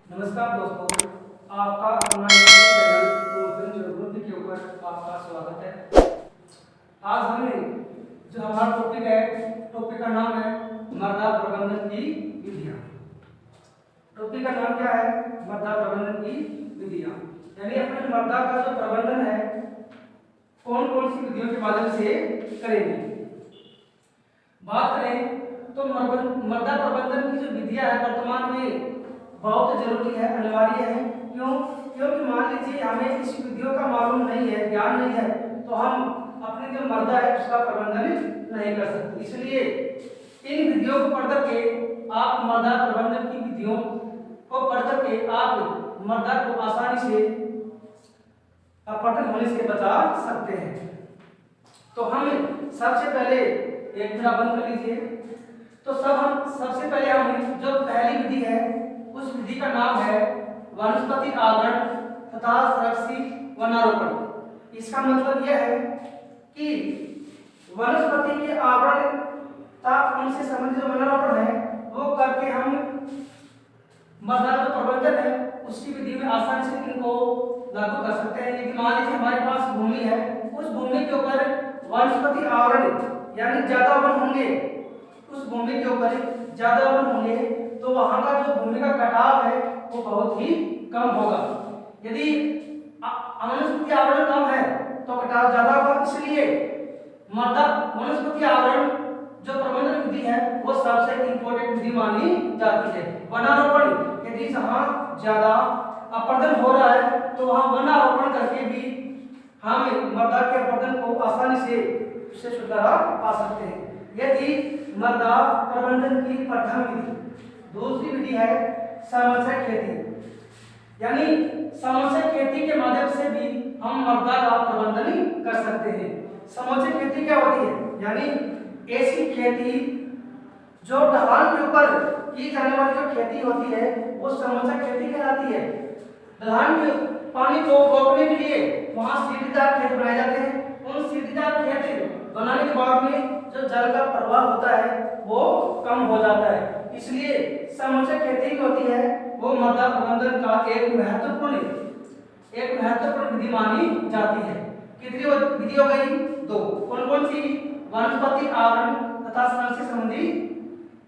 नमस्कार दोस्तों, आपका अपना यूट्यूब चैनल गोवर्धन जागृति के ऊपर आपका स्वागत है। आज हमने जो हमारा टॉपिक है, टॉपिक का नाम है मृदा प्रबंधन की विधियां। टॉपिक का नाम क्या है? मृदा प्रबंधन की विधियां। यानी अपने मृदा का जो प्रबंधन है कौन कौन सी विधियों के माध्यम से करेंगे। बात करें तो मृदा प्रबंधन की जो विधियां है वर्तमान में बहुत जरूरी है, अनिवार्य है। क्यों? क्योंकि मान लीजिए हमें इस विधियों का मालूम नहीं है, ज्ञान नहीं है, तो हम अपनी जो मृदा है उसका प्रबंधन नहीं कर सकते। इसलिए इन विधियों को पढ़ करके आप मृदा प्रबंधन की विधियों को पढ़ करके आप मृदा को आसानी से अपरदन होने से बचा सकते हैं। तो हम सबसे पहले एक मिनट बंद कर लीजिए। तो सबसे पहले हम जो पहली विधि है उस विधि का नाम है वनस्पति आवरण तथा संरक्षित वनारोपण। इसका मतलब यह है कि वनस्पति के आवरण तथा उनसे संबंधित जो वनारोपण है वो करके हम मृदा जो प्रबंधन है उसकी विधि में आसानी से इनको लागू कर सकते हैं। यदि मान लीजिए हमारे पास भूमि है, उस भूमि के ऊपर वनस्पति आवरण यानी ज्यादा वन होंगे, उस भूमि के ऊपर ज्यादा वन होंगे तो वहां का जो भूमि का कटाव है वो बहुत ही कम होगा। यदि वनस्पति आवरण कम है तो कटाव ज्यादा होगा। इसलिए मृदा वनस्पति आवरण जो प्रबंधन विधि है वो सबसे इंपॉर्टेंट विधि मानी जाती है। वनारोपण यदि जहां ज्यादा अपरदन हो रहा है तो वहां वनारोपण करके भी हम मृदा के अपरदन को आसानी से उससे छुटकारा पा सकते हैं। यदि मृदा प्रबंधन की प्रथम विधि। दूसरी विधि है समन्वय खेती। यानी समन्वय खेती के माध्यम से भी हम मृदा का प्रबंधन कर सकते हैं। समन्वय खेती क्या होती है? यानी ऐसी खेती जो ढलान के ऊपर की जाने वाली जो खेती होती है वो समन्वय खेती कहलाती है। ढलान में पानी को रोकने के लिए वहां सीढ़ीदार खेत बनाए जाते हैं। उन सीढ़ीदार खेत बनाने के बाद में जो जल का प्रवाह होता है वो कम हो जाता है। इसलिए समन्वय खेती होती है वो मृदा प्रबंधन का एक महत्वपूर्ण विधि मानी जाती है। कितनी विधि हो गई? दो। कौन कौन सी? वनस्पति आवरण तथा संरक्षण संबंधी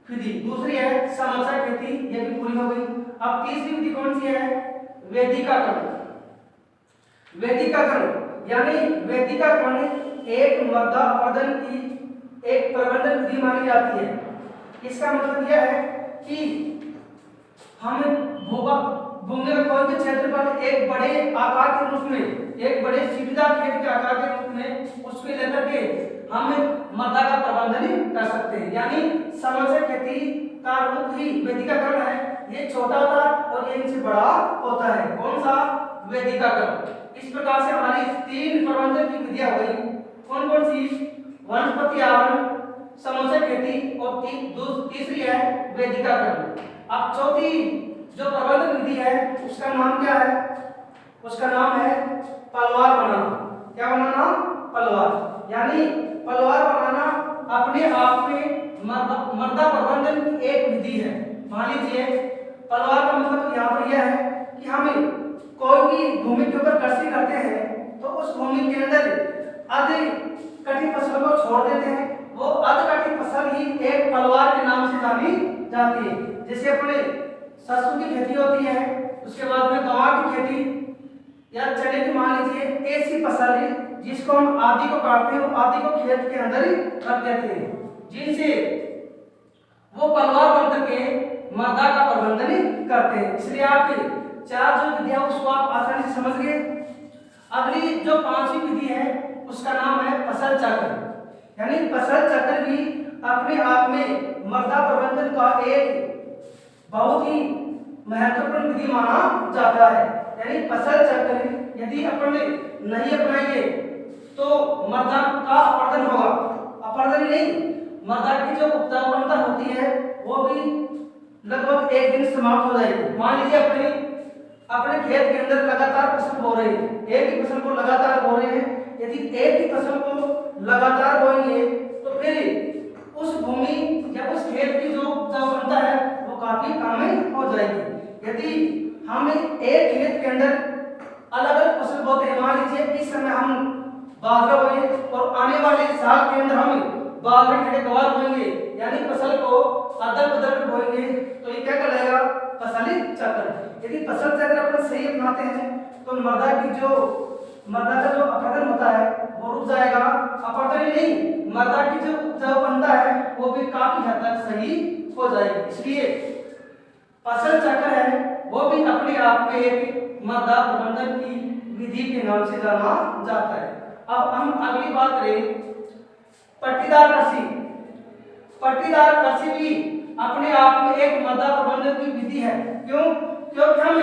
विधि। दूसरी है समन्वय खेती, ये भी पूरी हो गई। अब तीसरी विधि कौन सी है? वेदिकाकरण। वेदिकाकरण यानी वेदिकाकरण एक मृदा अपरदन की एक प्रबंधन विधि मानी जाती है। इसका मतलब यह है कि हम भूमि का कोई भी क्षेत्र पर एक बड़े आकार के रूप में, एक बड़े सीढ़ीदार खेत के आकार के रूप में उसको लेकर के हम मृदा का प्रबंधन कर सकते हैं। यानी समन्वय खेती का रूप ही वेदिकाकरण है। ये छोटा होता है और ये इनसे बड़ा होता है। कौन सा? वेदिकाकरण। इस प्रकार से हमारी तीन प्रबंधन की विधियां हो गई। कौन कौन सी? वनस्पति आवरण, समन्वय खेती और तीसरी है वेदिकाकरण। अब चौथी जो प्रबंधन विधि है उसका नाम क्या है? उसका नाम है पलवार बनाना। क्या बनाना? पलवार। यानी पलवार बनाना अपने आप में मृदा प्रबंधन की एक विधि है। मान लीजिए पलवार का मतलब यहाँ पर यह है कि हम कोई भी भूमि के ऊपर कृषि करते हैं तो उस भूमि के अंदर अधिक कठिन फसल को छोड़ देते हैं। वो अधकठिन फसल ही एक पलवार के नाम से जानी जाती है। जैसे अपने सरसों की खेती होती है, उसके बाद में गवार की खेती या चने की मान लीजिए, ऐसी फसल है जिसको हम आदि को काटते हैं और आदि को खेत के अंदर ही रख देते हैं, जिनसे वो पलवार बन करके मृदा का प्रबंधन करते हैं। इसलिए आप चार जो विधियां उसको आप आसानी से समझ गए। अगली जो पांचवी विधि है उसका नाम है फसल चक्र। यानी फसल चक्र भी अपने आप में मृदा प्रबंधन का एक बहुत ही महत्वपूर्ण विधि माना जाता है। यानी फसल चक्र यदि अपन नहीं अपनाएंगे तो मृदा का अपरदन होगा। अपरदन नहीं, मृदा की जो उपजाऊपनता होती है वो भी लगभग एक दिन समाप्त हो जाएगी। मान लीजिए अपने खेत के अंदर लगातार फसल बो रहे हैं, एक ही फसल को लगातार बो रहे हैं। यदि एक ही फसल को लगातार बोएंगे तो फिर उस भूमि या उस खेत की जो उपजाऊपनता है वो काफी कम हो जाएगी। यदि हम एक खेत के अंदर अलग अलग फसल बोते हैं। मान लीजिए इस समय हम बाजरा बोए और आने वाले साल के अंदर हम बाजरा के गवार बोएंगे, यानी फसल को अदल बदल कर बोएंगे, तो ये क्या कहलाएगा? फसली चक्र। यदि फसल चक्र अपन सही अपनाते हैं तो मृदा का जो अपरदन होता है वो रुक जाएगा। अपरदन ही नहीं, मृदा की जो उपजाऊ बनता है वो भी काफी हद तक सही हो जाएगी। इसलिए फसल चक्र है वो भी अपने आप में एक मृदा प्रबंधन की विधि के नाम से जाना जाता है। अब हम अगली बात करें पट्टीदार कृषि। पट्टीदार कृषि भी अपने आप में एक मृदा प्रबंधन की विधि है। क्यों? क्योंकि हम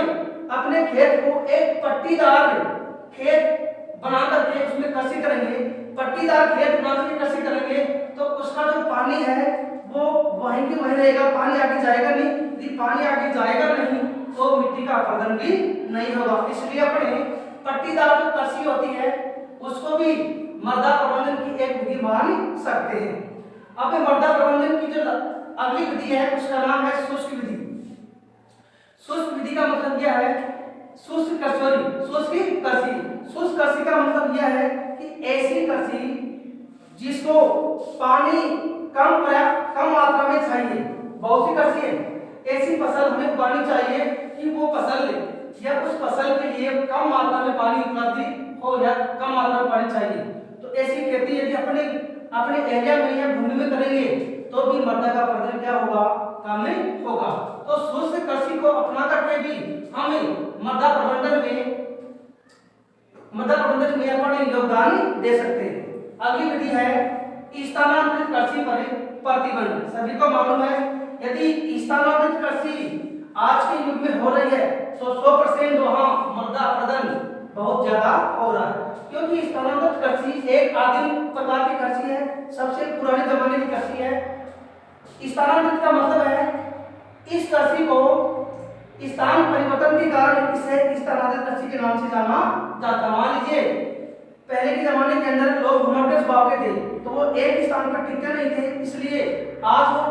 अपने खेत को एक पट्टीदार खेत बना करके उसमें कृषि करेंगे। पट्टीदार खेत बना करके कृषि करेंगे तो उसका जो पानी है वो वहीं की वहीं रहेगा, पानी आगे जाएगा नहीं। यदि पानी आगे जाएगा नहीं तो मिट्टी का अपरदन भी नहीं होगा। इसलिए अपने पट्टीदार जो कृषि होती है उसको भी मृदा प्रबंधन की एक विधि मान सकते हैं। अब मृदा प्रबंधन की जो अगली विधि है उसका नाम है शुष्क विधि। शुष्क विधि का मतलब यह है शुष्क कृषि का मतलब यह है कि ऐसी कृषि जिसको पानी कम मात्रा में चाहिए। बहुत सी कृषि है, ऐसी फसल हमें उगानी चाहिए कि वो फसल या उस फसल के लिए कम मात्रा में पानी उपलब्ध हो या कम मात्रा में पानी चाहिए। तो ऐसी खेती यदि अपने एरिया में या भूमि में करेंगे तो भी मृदा का अपरदन क्या होगा? कम होगा। तो शुष्क कृषि को अपना करके भी हमें मृदा प्रबंधन में अपने योगदान दे सकते हैं। अगली विधि है स्थानांतरित कृषि पर प्रतिबंध। सभी को मालूम है यदि स्थानांतरित कृषि आज के युग में हो रही है तो 100% वहां मृदा अपरदन बहुत ज्यादा हो रहा है। क्योंकि स्थानांतरित कृषि एक आदिम प्रकार की कृषि है, सबसे पुराने जमाने की कृषि है। स्थानांतरित का मतलब है इस कृषि को स्थान परिवर्तन के कारण इसे स्थानांतरित कृषि के नाम से जाना जाता है। मान लीजिए पहले के जमाने के अंदर लोग घुमक्कड़ स्वभाव के थे तो वो एक स्थान पर टिकते नहीं थे, इसलिए आज वो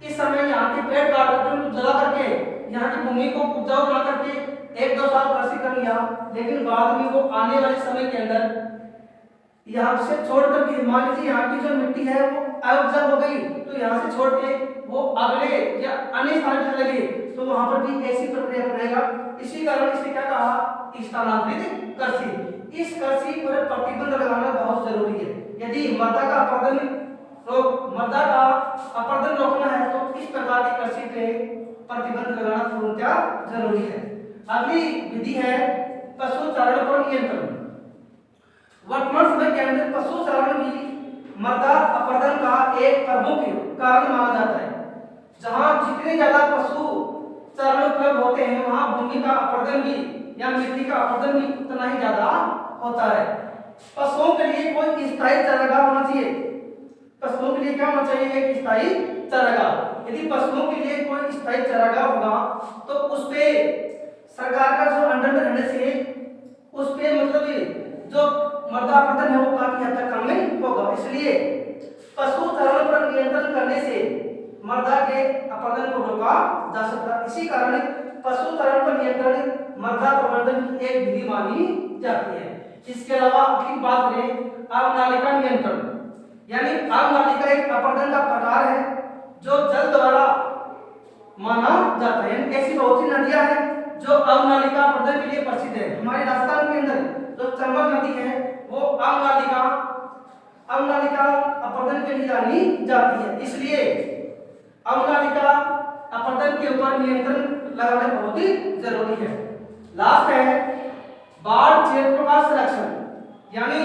इस समय यहाँ के पेड़ काट करके उनको जला करके यहाँ की भूमि को उपजाऊ बना करके 1-2 साल कृषि कर लिया, लेकिन बाद में वो आने वाले समय के अंदर यहाँ से छोड़ करके मान लीजिए यहाँ की जो मिट्टी है वो अउपजाऊ हो गई तो यहाँ से छोड़ के वो अगले या अन्य स्थान पर चले गए तो वहां पर भी ऐसी प्रक्रिया अपनाएगा। इसी कारण इसे क्या कहा? स्थानांतरित कृषि। इस कृषि पर प्रतिबंध लगाना बहुत जरूरी है। यदि मृदा का अपरदन रोकना है तो इस प्रकार की कृषि पे प्रतिबंध लगाना पूर्णतः जरूरी है। अगली विधि है पशु चारण पर नियंत्रण। वर्तमान समय के अंदर पशु चारण भी मृदा अपरदन का एक प्रमुख कारण माना जाता है। जहां जितने ज्यादा पशु चारण उपलब्ध होते हैं वहां भूमि का अपरदन भी या मिट्टी का अपरदन भी उतना ही ज्यादा होता है। पशुओं के लिए कोई स्थायी चारागाह होना चाहिए। पशुओं के लिए क्या होना चाहिए? एक स्थायी चारागाह। यदि पशुओं के लिए कोई स्थायी चारागाह होगा तो उस पे सरकार का जो अंडर में रहने से उस पे मतलब जो मृदा अपरदन है वो काफी हद तक कम होगा। इसलिए पशु चारण पर नियंत्रण करने से मृदा के अपरदन को रोका जा सकता है। इसी कारण पशु चारण पर नियंत्रण मृदा प्रबंधन की एक विधि मानी जाती है। इसके अलावा अगली बात करें आगनालिका नियंत्रण, यानी आगनालिका एक अपरदन का प्रकार है जो जल द्वारा माना जाता है। ऐसी बहुत सी नदियां हैं जो आगनालिका अपरदन के लिए प्रसिद्ध है। हमारे राजस्थान के अंदर जो चंबल नदी है वो आगनालिका अपरदन के लिए जानी जाती है। इसलिए आगनालिका अपरदन के ऊपर नियंत्रण लगाना बहुत ही जरूरी है। लास्ट है बाढ़ क्षेत्रों का संरक्षण, यानी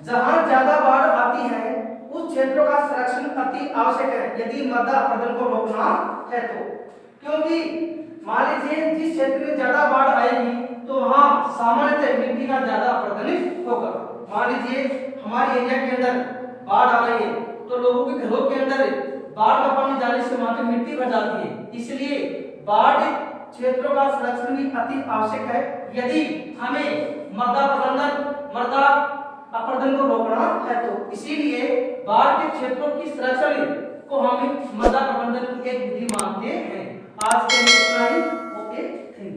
जहां ज्यादा बाढ़ आती है उस क्षेत्रों का संरक्षण अति आवश्यक है यदि मृदा अपरदन को रोकना है तो। क्योंकि मान लीजिए जिस क्षेत्र में ज्यादा बाढ़ आएगी तो वहां सामान्यतः मिट्टी का ज्यादा अपरदन होगा। मान लीजिए हमारे एरिया के अंदर बाढ़ आ रही है तो लोगों के घरों के अंदर बाढ़ का पानी जाने से वहां पे मिट्टी भर जाती है। इसलिए बाढ़ क्षेत्रों का संरक्षण भी अति आवश्यक है यदि हमें मृदा अपरदन को रोकना है तो। इसीलिए बाढ़ के क्षेत्रों की संरक्षण को हम मृदा प्रबंधन की एक विधि मानते हैं। आज के लिए इतना ही। Okay, thank you.